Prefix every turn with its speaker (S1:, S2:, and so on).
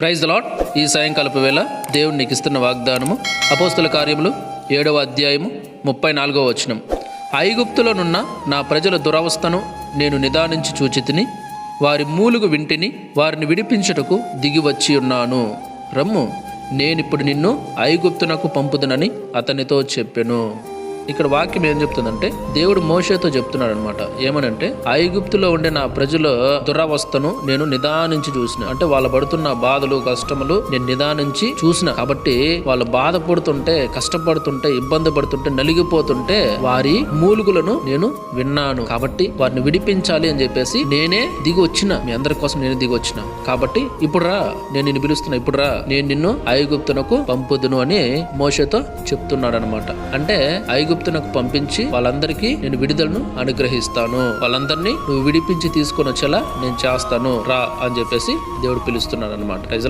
S1: Praise the lord. ఈ సాయంకాలపు వేళ దేవుడు నీకు ఇస్తున్న వాగ్దానము అపోస్తుల కార్యములు 7వ అధ్యాయము 34వ వచనం. ఐగుప్తులోనున్న నా ప్రజల దురవస్థను నేను నిదానించి చూచితిని, వారి మూలుగు వింటిని, వారిని విడిపించుటకు దిగి వచ్చి ఉన్నాను. రమ్ము, నేనిప్పుడు నిన్ను ఐగుప్తునకు పంపుదునని అతనితో చెప్పెను. ఇక్కడ వాక్యం ఏం చెప్తుందంటే, దేవుడు మోషేతో చెప్తున్నాడు అనమాట. ఏమనంటే, ఐగుప్తులో ఉండే నా ప్రజల దురవస్థను నేను నిదానించి చూసిన, అంటే వాళ్ళు పడుతున్న బాధలు కష్టములు నేను నిదానించి చూసిన. కాబట్టి వాళ్ళు బాధపడుతుంటే, కష్టపడుతుంటే, ఇబ్బంది పడుతుంటే, నలిగిపోతుంటే వారి మూలుగులను నేను విన్నాను. కాబట్టి వారిని విడిపించాలి అని చెప్పేసి నేనే దిగి వచ్చిన, మీ అందరి కోసం నేను దిగి వచ్చిన. కాబట్టి ఇప్పుడు రా, నేను నిన్ను పిలుస్తున్నా, ఇప్పుడు రా, నేను నిన్ను ఐగుప్తునకు పంపుదును అని మోషేతో చెప్తున్నాడు అనమాట. అంటే ఐగుప్తునకు పంపించి వాళ్ళందరికీ నేను విడుదలను అనుగ్రహిస్తాను, వాళ్ళందరినీ నువ్వు విడిపించి తీసుకొని వచ్చేలా నేను చేస్తాను, రా అని చెప్పేసి దేవుడు పిలుస్తున్నాడు అనమాట.